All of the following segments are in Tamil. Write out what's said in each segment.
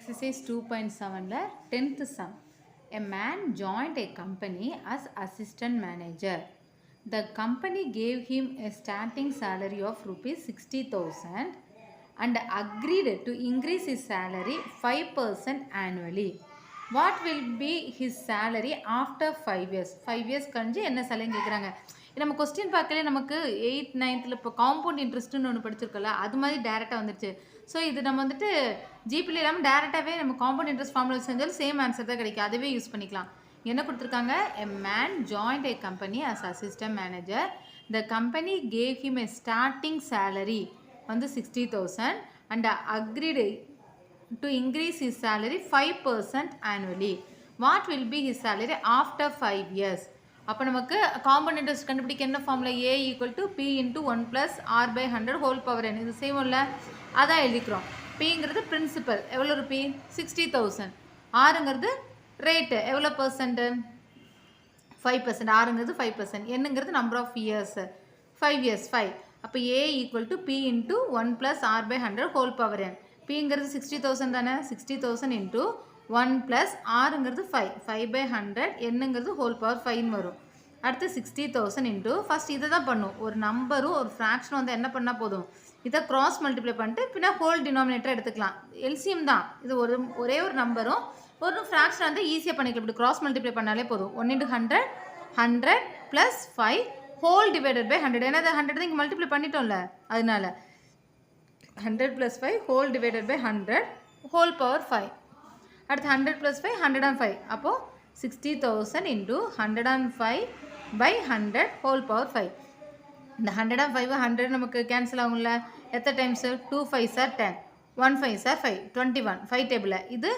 Exercise 2.7 10th sum. A man joined a company as assistant manager. The company gave him a starting salary of rupees 60,000 and agreed to increase his salary 5% annually. What will be his salary after 5 years? 5 years கழிஞ்சு என்ன salary கேட்குறாங்க. நம்ம கொஸ்டின் பார்க்கலே நமக்கு 8th 9th இப்போ காம்பவுண்ட் இன்ட்ரெஸ்ட்னு ஒன்று படிச்சிருக்கல அது மாதிரி டேரெக்டாக வந்துடுச்சு. ஸோ இது நம்ம வந்துட்டு ஜிபியில் இல்லாமல் டேரெக்டாகவே நம்ம காம்பவுண்ட் இன்ட்ரெஸ்ட் ஃபார்முலா செஞ்சாலும் சேம் ஆன்சர் தான் கிடைக்கும். அதுவே யூஸ் பண்ணிக்கலாம். என்ன கொடுத்துருக்காங்க? A man joined a company as assistant manager. The company gave him a starting salary வந்து 60,000 and agreed to increase his salary 5% annually. What will be his salary after 5 years? அப்போ நமக்கு காம்பவுண்ட் இன்ட்ரெஸ்ட் கண்டுபிடிக்க என்ன formula? A equal to P into 1 plus R by 100 whole power n. இது செய்வோம்ல, அதான் எழுதிக்கிறோம். Pங்கிறது பிரின்சிபல், எவ்வளோ ரூபி? 60,000. ஆறுங்கிறது ரேட்டு, எவ்வளோ பர்சன்ட்டு? 5%. ஆறுங்கிறது 5%. என்னங்கிறது நம்பர் ஆஃப் இயர்ஸ், 5 years 5. அப்போ A equal to P into 1 plus R by 100 whole power n. Pங்கிறது 60,000 தானே? 60,000 இன்ட்டு 1 ப்ளஸ் ஆறுங்கிறது 5 பை 100 என்னங்கிறது ஹோல் பவர் 5 வரும். அடுத்து 60,000 இன்ட்டு ஃபஸ்ட் இதை தான் பண்ணும். ஒரு நம்பரும் ஒரு ஃப்ராக்ஷனும் வந்து என்ன பண்ணால் போதும், இதை க்ராஸ் மல்டிப்ளை பண்ணிட்டு பின்னா ஹோல் டினாமினேட்டர் எடுத்துக்கலாம். எல்சிஎம் தான் இது. ஒரே ஒரு நம்பரும் ஒரு ஃப்ராக்ஷன் வந்து ஈஸியாக பண்ணிக்கலாம். இப்படி க்ராஸ் மல்டிப்ளை பண்ணாலே போதும். 1 into 100 100 plus 5 whole divided by 100. ஏன்னா அதை 100 தான் இங்கே மல்டிப்ளை பண்ணிட்டோம்ல, அதனால 100 plus 5 whole divided by 100 whole power 5. அடுத்து 100 ப்ளஸ் 5 105. அப்போது 60,000 இன்ட்டு 105 பை 100 ஹோல் பவர் 5. இந்த 105 100 நமக்கு கேன்சல் ஆகும்ல. எத்தனை times? 2 5s are 10, 1 5s are 5, 21 5 டேபிளில். இது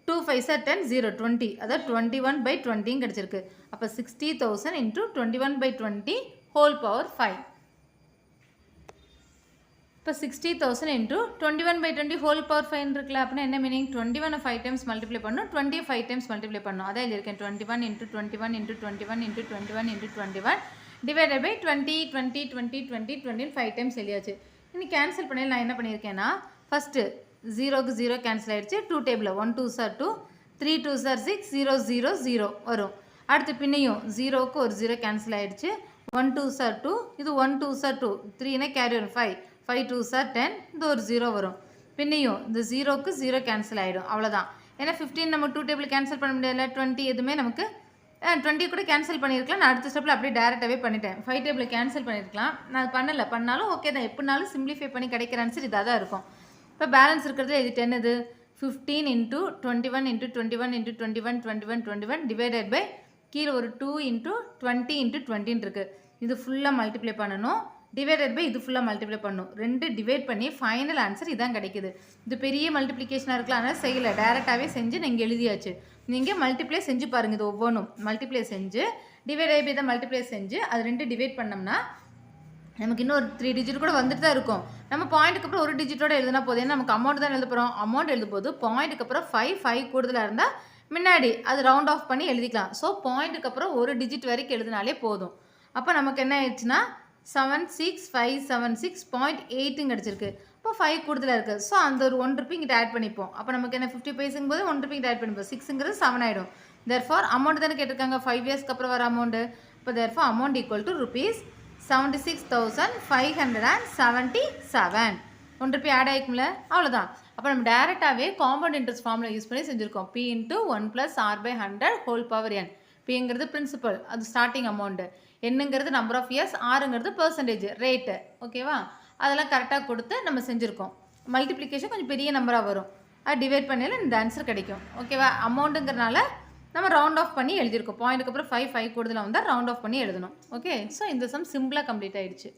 2 5s are 10 0 20, அதாவது 21 பை 20 கிடச்சிருக்கு. அப்போ 60,000 இன்ட்டு 21 பை 20 ஹோல் பவர் 5. இப்போ 60,000 இன்ட்டு 21 பை 20 ஹோல் பவர் 5 இருக்குல்ல. அப்படின்னா என்ன மீனிங்? 21 5 டைம்ஸ் மல்டிப்ளை பண்ணணும், 20 5 டைம்ஸ் மல்டிப்ளை பண்ணணும். அதான் எழுதியிருக்கேன். 21 into 21 into 21 into 21 into 21 divided by 20 20 20 20 20 5 times எழுதியாச்சு. இன்னும் கேன்சல் பண்ணி நான் என்ன பண்ணியிருக்கேன்னா, ஃபஸ்ட்டு 0க்கு 0 கேன்சல் ஆகிடுச்சு. 2 டேபிளில் 1 2s are 2, 3 2s are 6, 0 0 0 வரும். அடுத்து பின்னையும் 0க்கு ஒரு 0 கேன்சல் ஆகிடுச்சு. 1 2s are 2, இது 1 2s are 2, 3னா கேரி வரும் 5, 5 2s are 10, இது ஒரு 0 வரும். பின்னையும் இந்த 0க்கு 0 கேன்சல் ஆகிடும், அவ்வளோதான். ஏன்னா 15 நம்ம 2 டேபிள் கேன்சல் பண்ண முடியல. 20 எதுவுமே நமக்கு 20 கூட கேன்சல் பண்ணியிருக்கலாம். நான் அடுத்த ஸ்டெப்பில் அப்படியே டேரெக்டாகவே பண்ணிட்டேன். 5 டேபிள் கேன்சல் பண்ணியிருக்கலாம், நான் அது பண்ணலை. பண்ணாலும் ஓகே தான். எப்படினாலும் சிம்பிளிஃபை பண்ணி கிடைக்கிற ஆன்சர் இதாக தான் இருக்கும். இப்போ பேலன்ஸ் இருக்கிறது இது 10 இது 15 into 21 into 21 into 21 21 21 divided by கீழே ஒரு 2 இன்ட்டு 20 இன்ட்டு 20 இருக்குது. இது ஃபுல்லாக மல்டிப்ளை பண்ணணும், டிவைடட் பை இது ஃபுல்லாக மல்டிப்ளை பண்ணணும். 2 டிவைட் பண்ணி ஃபைனல் ஆன்சர் இதான் கிடைக்குது. இது பெரிய மல்டிப்ளிகேஷனாக இருக்கலாம், அதனால் செய்யலை. டேரெக்டாகவே செஞ்சு நீங்கள் எழுதியாச்சு. நீங்கள் மல்டிப்ளை செஞ்சு பாருங்கள். இது ஒவ்வொன்றும் மல்டிப்ளை செஞ்சு டிவைட் பை இதை மல்டிப்ளை செஞ்சு அது 2 டிவைட் பண்ணோம்னா நமக்கு இன்னும் ஒரு 3 டிஜிட் கூட வந்துட்டு தான் இருக்கும். நம்ம பாயிண்ட்டுக்கு அப்புறம் ஒரு டிஜிட்டோட எழுதினா போதும். ஏன்னா நமக்கு அமௌண்ட் தான் எழுத போகிறோம். அமௌண்ட் எழுதும் போது பாயிண்ட்டுக்கு அப்புறம் 5 கூடுதலாக இருந்தால் முன்னாடி அது ரவுண்ட் ஆஃப் பண்ணி எழுதிக்கலாம். ஸோ பாயிண்ட்டுக்கு அப்புறம் ஒரு டிஜிட் வரைக்கும் எழுதினாலே போதும். அப்போ நமக்கு என்ன ஆயிடுச்சுன்னா 76576.8 கிடச்சிருக்கு. இப்போ 5 கூடுதலாக இருக்குது. ஸோ அந்த ஒரு 1 ரூபி இங்கிட்ட ஆட் பண்ணிப்போம். அப்போ நமக்கு என்ன 50 பைசுங்கும் போது 1 ரூபி ஆட் பண்ணிப்போம். 6ங்கிறது 7 ஆகிடும். தேர்ஃபார் அமௌண்ட் தானே கேட்டிருக்காங்க 5 இயர்ஸ்க்கு அப்புறம் வர அமௌண்ட்டு. இப்போ therefore amount equal to rupees 76,577. 1 rupee add ஆகிக்கும்ல, அவ்வளோதான். அப்போ நம்ம டேரெக்டாகவே காம்பவுண்ட் இன்ட்ரெஸ்ட் ஃபார்முலா யூஸ் பண்ணி செஞ்சுருக்கோம். P into 1 plus R by 100 whole power n. Pங்கிறது பிரின்சிபல், அது ஸ்டார்டிங் அமௌண்ட்டு. என்னங்கிறது நம்பர் ஆஃப் இயர்ஸ், ஆறுங்கிறது பர்சன்டேஜ் ரேட்டு. ஓகேவா? அதெல்லாம் கரெக்டாக கொடுத்து நம்ம செஞ்சுருக்கோம். மல்டிப்ளிகேஷன் கொஞ்சம் பெரிய நம்பராக வரும், அது டிவைட் பண்ணாலும் இந்த ஆன்சர் கிடைக்கும். ஓகேவா? அமௌண்ட்டுங்கிறனால நம்ம ரவுண்ட் ஆஃப் பண்ணி எழுதியிருக்கோம். பாயிண்ட்டுக்கு அப்புறம் 5 கூடுதலாக வந்தால் ரவுண்ட் ஆஃப் பண்ணி எழுதணும். ஓகே, ஸோ இந்த சம் சிம்பிளாக கம்ப்ளீட் ஆகிடுச்சு.